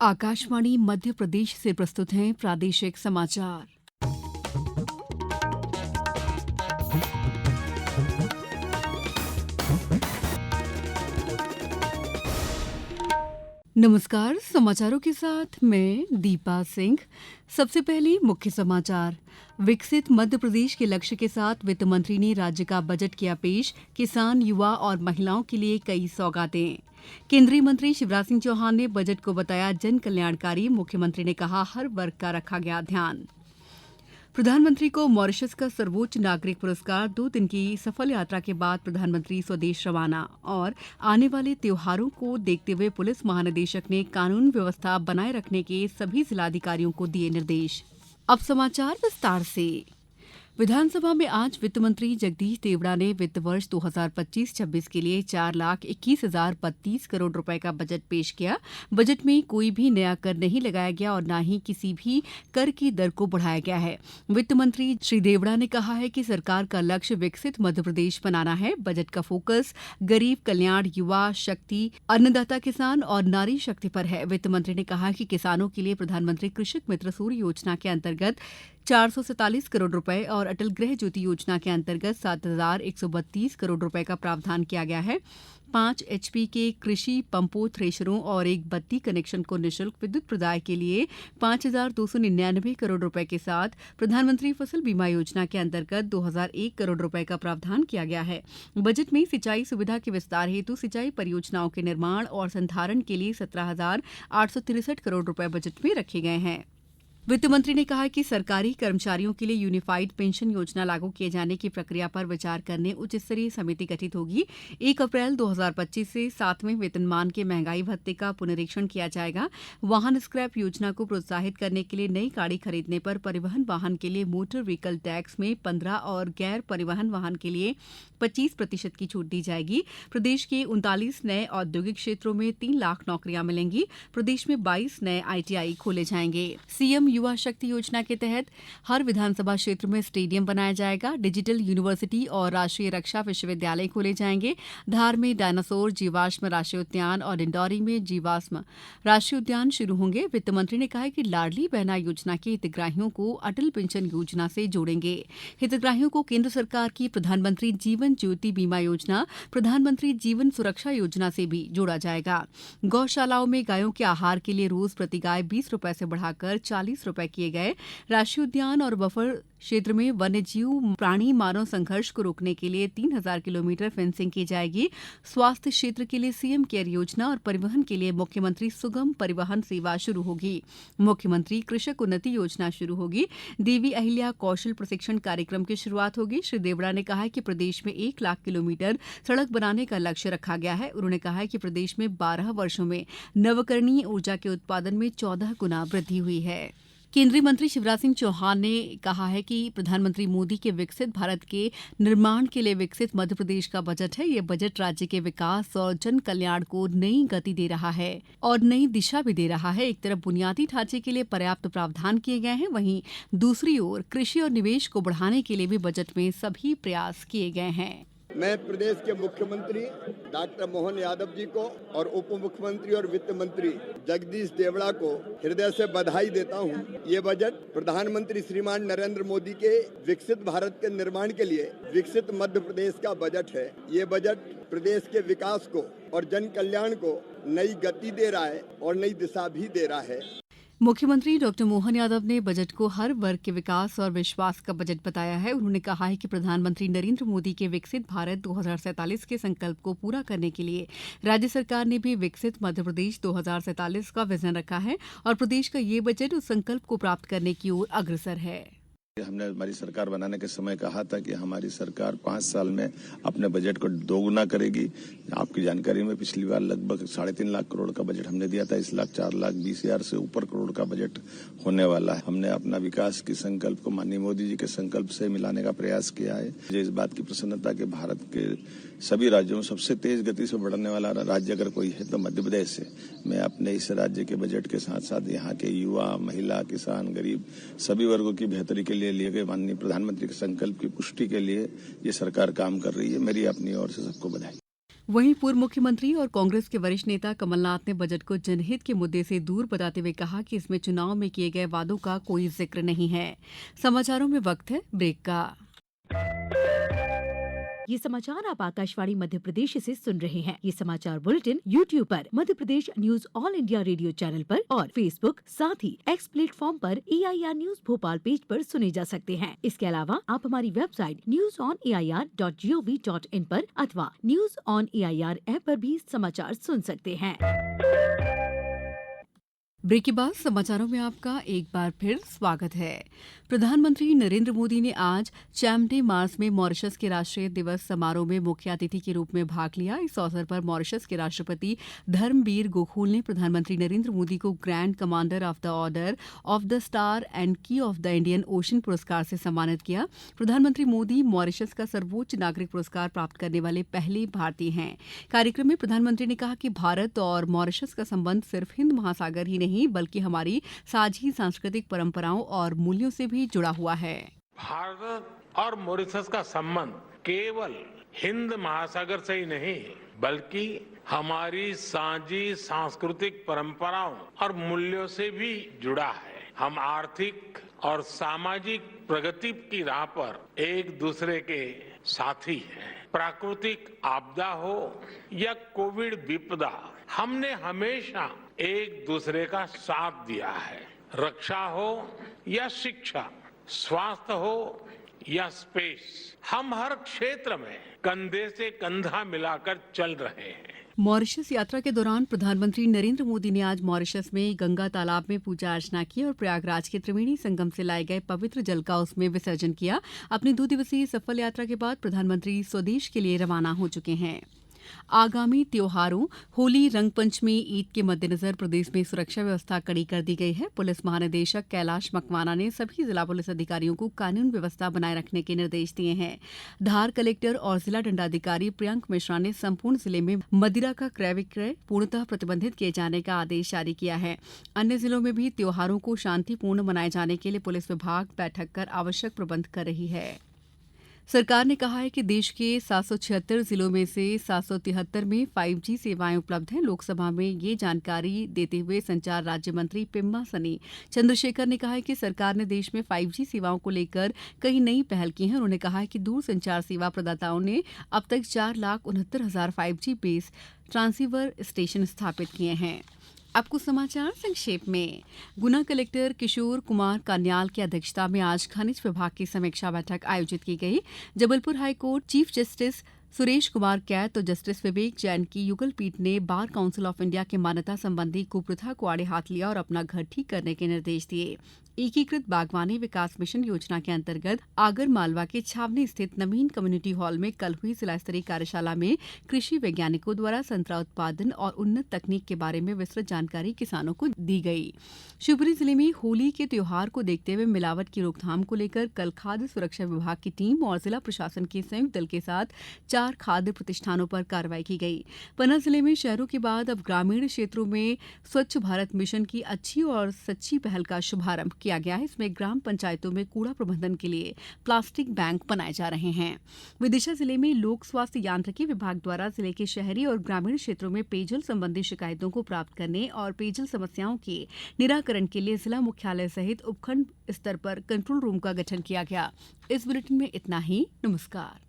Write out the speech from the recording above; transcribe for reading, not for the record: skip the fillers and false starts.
आकाशवाणी मध्य प्रदेश से प्रस्तुत हैं प्रादेशिक समाचार। नमस्कार, समाचारों के साथ मैं दीपा सिंह। सबसे पहले मुख्य समाचार। विकसित मध्य प्रदेश के लक्ष्य के साथ वित्त मंत्री ने राज्य का बजट किया पेश। किसान, युवा और महिलाओं के लिए कई सौगातें। केंद्रीय मंत्री शिवराज सिंह चौहान ने बजट को बताया जन कल्याणकारी। मुख्यमंत्री ने कहा हर वर्ग का रखा गया ध्यान। प्रधानमंत्री को मॉरिशस का सर्वोच्च नागरिक पुरस्कार। 2 दिन की सफल यात्रा के बाद प्रधानमंत्री स्वदेश रवाना। और आने वाले त्योहारों को देखते हुए पुलिस महानिदेशक ने कानून व्यवस्था बनाए रखने के सभी जिलाधिकारियों को दिए निर्देश। अब समाचार विस्तार से। विधानसभा में आज वित्त मंत्री जगदीश देवड़ा ने वित्त वर्ष 2025-26 के लिए 4,21,032 करोड़ रुपए का बजट पेश किया। बजट में कोई भी नया कर नहीं लगाया गया और न ही किसी भी कर की दर को बढ़ाया गया है। वित्त मंत्री श्री देवड़ा ने कहा है कि सरकार का लक्ष्य विकसित मध्य प्रदेश बनाना है। बजट का फोकस गरीब कल्याण, युवा शक्ति, अन्नदाता किसान और नारी शक्ति पर है। वित्त मंत्री ने कहा कि किसानों के लिए प्रधानमंत्री कृषक मित्र सूर्य योजना के अंतर्गत 447 करोड़ रुपए और अटल गृह ज्योति योजना के अंतर्गत 7,132 करोड़ रुपए का प्रावधान किया गया है। 5 HP के कृषि पंपों, थ्रेशरों और एक बत्ती कनेक्शन को निःशुल्क विद्युत प्रदाय के लिए 5,299 करोड़ रुपए के साथ प्रधानमंत्री फसल बीमा योजना के अंतर्गत 2,001 करोड़ रुपए का प्रावधान किया गया है। बजट में सिंचाई सुविधा के विस्तार हेतु सिंचाई परियोजनाओं के निर्माण और संधारण के लिए 17,863 करोड़ रुपए बजट में रखे गए हैं। वित्त मंत्री ने कहा कि सरकारी कर्मचारियों के लिए यूनिफाइड पेंशन योजना लागू किए जाने की प्रक्रिया पर विचार करने उच्च स्तरीय समिति गठित होगी। 1 अप्रैल 2025 से 7वें वेतनमान के महंगाई भत्ते का पुनरीक्षण किया जाएगा। वाहन स्क्रैप योजना को प्रोत्साहित करने के लिए नई गाड़ी खरीदने पर परिवहन वाहन के लिए मोटर व्हीकल टैक्स में 15 और गैर परिवहन वाहन के लिए 25% की छूट दी जाएगी। प्रदेश के 39 नए औद्योगिक क्षेत्रों में 3 लाख नौकरियां मिलेंगी। प्रदेश में 22 नए ITI खोले जाएंगे। सीएम युवा शक्ति योजना के तहत हर विधानसभा क्षेत्र में स्टेडियम बनाया जाएगा। डिजिटल यूनिवर्सिटी और राष्ट्रीय रक्षा विश्वविद्यालय खोले जाएंगे। धार में डायनासोर जीवाश्म राष्ट्रीय उद्यान और डिंडौरी में जीवाश्म राष्ट्रीय उद्यान शुरू होंगे। वित्त मंत्री ने कहा कि लाडली बहना योजना के हितग्राहियों को अटल पेंशन योजना से जोड़ेंगे। हितग्राहियों को केंद्र सरकार की प्रधानमंत्री जीवन ज्योति बीमा योजना, प्रधानमंत्री जीवन सुरक्षा योजना से भी जोड़ा जाएगा। गौशालाओं में गायों के आहार के लिए रोज प्रति गाय 20 रुपए से बढ़ाकर 40 रुपए किए गए। राष्ट्रीय उद्यान और बफर क्षेत्र में वन्य जीव प्राणी मानव संघर्ष को रोकने के लिए 3,000 किलोमीटर फेंसिंग की जाएगी। स्वास्थ्य क्षेत्र के लिए सीएम केयर योजना और परिवहन के लिए मुख्यमंत्री सुगम परिवहन सेवा शुरू होगी। मुख्यमंत्री कृषक उन्नति योजना शुरू होगी। देवी अहिल्या कौशल प्रशिक्षण कार्यक्रम की शुरुआत होगी। श्री देवड़ा ने कहा कि प्रदेश में 1 लाख किलोमीटर सड़क बनाने का लक्ष्य रखा गया है। उन्होंने कहा कि प्रदेश में 12 वर्षों में नवकरणीय ऊर्जा के उत्पादन में 14 गुना वृद्धि हुई है। केंद्रीय मंत्री शिवराज सिंह चौहान ने कहा है कि प्रधानमंत्री मोदी के विकसित भारत के निर्माण के लिए विकसित मध्य प्रदेश का बजट है। ये बजट राज्य के विकास और जन कल्याण को नई गति दे रहा है और नई दिशा भी दे रहा है। एक तरफ बुनियादी ढांचे के लिए पर्याप्त प्रावधान किए गए हैं, वहीं दूसरी ओर कृषि और निवेश को बढ़ाने के लिए भी बजट में सभी प्रयास किए गए हैं। मैं प्रदेश के मुख्यमंत्री डॉक्टर मोहन यादव जी को और उप मुख्यमंत्री और वित्त मंत्री जगदीश देवड़ा को हृदय से बधाई देता हूं। ये बजट प्रधानमंत्री श्रीमान नरेंद्र मोदी के विकसित भारत के निर्माण के लिए विकसित मध्य प्रदेश का बजट है। ये बजट प्रदेश के विकास को और जन कल्याण को नई गति दे रहा है और नई दिशा भी दे रहा है। मुख्यमंत्री डॉक्टर मोहन यादव ने बजट को हर वर्ग के विकास और विश्वास का बजट बताया है। उन्होंने कहा है कि प्रधानमंत्री नरेंद्र मोदी के विकसित भारत 2047 के संकल्प को पूरा करने के लिए राज्य सरकार ने भी विकसित मध्य प्रदेश 2047 का विजन रखा है और प्रदेश का ये बजट उस संकल्प को प्राप्त करने की ओर अग्रसर है। हमने हमारी सरकार बनाने के समय कहा था कि हमारी सरकार 5 साल में अपने बजट को दोगुना करेगी। आपकी जानकारी में पिछली बार लगभग 3.5 लाख करोड़ का बजट हमने दिया था। इस लाख 4,20,000 से ऊपर करोड़ का बजट होने वाला है। हमने अपना विकास की संकल्प को माननीय मोदी जी के संकल्प से मिलाने का प्रयास किया है। मुझे इस बात की प्रसन्नता कि भारत के सभी राज्यों में सबसे तेज गति से बढ़ने वाला राज्य अगर कोई है तो मध्य प्रदेश है। मैं अपने इस राज्य के बजट के साथ साथ यहाँ के युवा, महिला, किसान, गरीब सभी वर्गों की बेहतरी के लिए गए माननीय प्रधानमंत्री के संकल्प की पुष्टि के लिए ये सरकार काम कर रही है। मेरी अपनी ओर से सबको बधाई। वहीं पूर्व मुख्यमंत्री और कांग्रेस के वरिष्ठ नेता कमलनाथ ने बजट को जनहित के मुद्दे से दूर बताते हुए कहा कि इसमें चुनाव में किए गए वादों का कोई जिक्र नहीं है। समाचारों में वक्त है ब्रेक का। ये समाचार आप आकाशवाणी मध्य प्रदेश से सुन रहे हैं। ये समाचार बुलेटिन YouTube पर Madhya Pradesh news All India Radio channel पर और Facebook साथ ही X प्लेटफॉर्म पर AIR न्यूज भोपाल पेज पर सुने जा सकते हैं। इसके अलावा आप हमारी वेबसाइट newsonair.gov.in पर अथवा न्यूज ऑन AIR ऐप पर भी समाचार सुन सकते हैं। ब्रेक के बाद समाचारों में आपका एक बार फिर स्वागत है। प्रधानमंत्री नरेंद्र मोदी ने आज चैम्पटी मार्स में मॉरिशस के राष्ट्रीय दिवस समारोह में मुख्य अतिथि के रूप में भाग लिया। इस अवसर पर मॉरिशस के राष्ट्रपति धर्मबीर गोखूल ने प्रधानमंत्री नरेंद्र मोदी को grand commander of the order of the star and की ऑफ द इंडियन ओशन पुरस्कार से सम्मानित किया। प्रधानमंत्री मोदी मॉरिशस का सर्वोच्च नागरिक पुरस्कार प्राप्त करने वाले पहले भारतीय हैं। कार्यक्रम में प्रधानमंत्री ने कहा कि भारत और मॉरिशस का संबंध सिर्फ हिंद महासागर ही नहीं बल्कि हमारी साझी सांस्कृतिक परंपराओं और मूल्यों से भी जुड़ा हुआ है। भारत और मॉरिशस का संबंध केवल हिंद महासागर से ही नहीं बल्कि हमारी साझी सांस्कृतिक परंपराओं और मूल्यों से भी जुड़ा है। हम आर्थिक और सामाजिक प्रगति की राह पर एक दूसरे के साथी हैं। प्राकृतिक आपदा हो या कोविड विपदा, हमने हमेशा एक दूसरे का साथ दिया है। रक्षा हो या शिक्षा, स्वास्थ्य हो या स्पेस, हम हर क्षेत्र में कंधे से कंधा मिलाकर चल रहे हैं। मॉरिशस यात्रा के दौरान प्रधानमंत्री नरेंद्र मोदी ने आज मॉरिशस में गंगा तालाब में पूजा अर्चना की और प्रयागराज के त्रिवेणी संगम से लाए गए पवित्र जल का उसमें विसर्जन किया। अपनी 2 दिवसीय सफल यात्रा के बाद प्रधानमंत्री स्वदेश के लिए रवाना हो चुके हैं। आगामी त्योहारों होली, रंगपंचमी, ईद के मद्देनजर प्रदेश में सुरक्षा व्यवस्था कड़ी कर दी गई है। पुलिस महानिदेशक कैलाश मकवाना ने सभी जिला पुलिस अधिकारियों को कानून व्यवस्था बनाए रखने के निर्देश दिए हैं। धार कलेक्टर और जिला दंडाधिकारी प्रियंक मिश्रा ने संपूर्ण जिले में मदिरा का क्रय विक्रय पूर्णतः प्रतिबंधित किए जाने का आदेश जारी किया है। अन्य जिलों में भी त्योहारों को शांतिपूर्ण मनाए जाने के लिए पुलिस विभाग बैठक कर आवश्यक प्रबंध कर रही है। सरकार ने कहा है कि देश के 776 जिलों में से 773 में 5G सेवाएं उपलब्ध हैं। लोकसभा में ये जानकारी देते हुए संचार राज्य मंत्री पेम्मा सनी चंद्रशेखर ने कहा है कि सरकार ने देश में 5G सेवाओं को लेकर कई नई पहल की हैं। उन्होंने कहा है कि दूरसंचार सेवा प्रदाताओं ने अब तक 4,69,000 5G बेस ट्रांसीवर स्टेशन स्थापित किए हैं। अब कुछ समाचार संक्षेप में। गुना कलेक्टर किशोर कुमार कान्याल की अध्यक्षता में आज खनिज विभाग की समीक्षा बैठक आयोजित की गई। Jabalpur high court chief justice Suresh Kumar Kait और जस्टिस विवेक जैन की युगल पीठ ने बार काउंसिल ऑफ इंडिया के मान्यता संबंधी कुप्रथा को आड़े हाथ लिया और अपना घर ठीक करने के निर्देश दिए। एकीकृत बागवानी विकास मिशन योजना के अंतर्गत आगर मालवा के छावनी स्थित नवीन कम्युनिटी हॉल में कल हुई जिला स्तरीय कार्यशाला में कृषि वैज्ञानिकों द्वारा संतरा उत्पादन और उन्नत तकनीक के बारे में विस्तृत जानकारी किसानों को दी गई। शिवपुरी जिले में होली के त्योहार को देखते हुए मिलावट की रोकथाम को लेकर कल खाद्य सुरक्षा विभाग की टीम और जिला प्रशासन के संयुक्त दल के साथ 4 खाद्य प्रतिष्ठानों पर कार्रवाई की गई। पन्ना जिले में शहरों के बाद अब ग्रामीण क्षेत्रों में स्वच्छ भारत मिशन की अच्छी और सच्ची पहल का शुभारंभ किया गया है। इसमें ग्राम पंचायतों में कूड़ा प्रबंधन के लिए प्लास्टिक बैंक बनाए जा रहे हैं। विदिशा जिले में लोक स्वास्थ्य यांत्रिकी विभाग द्वारा जिले के शहरी और ग्रामीण क्षेत्रों में पेयजल संबंधी शिकायतों को प्राप्त करने और पेयजल समस्याओं के निराकरण के लिए जिला मुख्यालय सहित उपखंड स्तर पर कंट्रोल रूम का गठन किया गया। इस बुलेटिन में इतना ही। नमस्कार।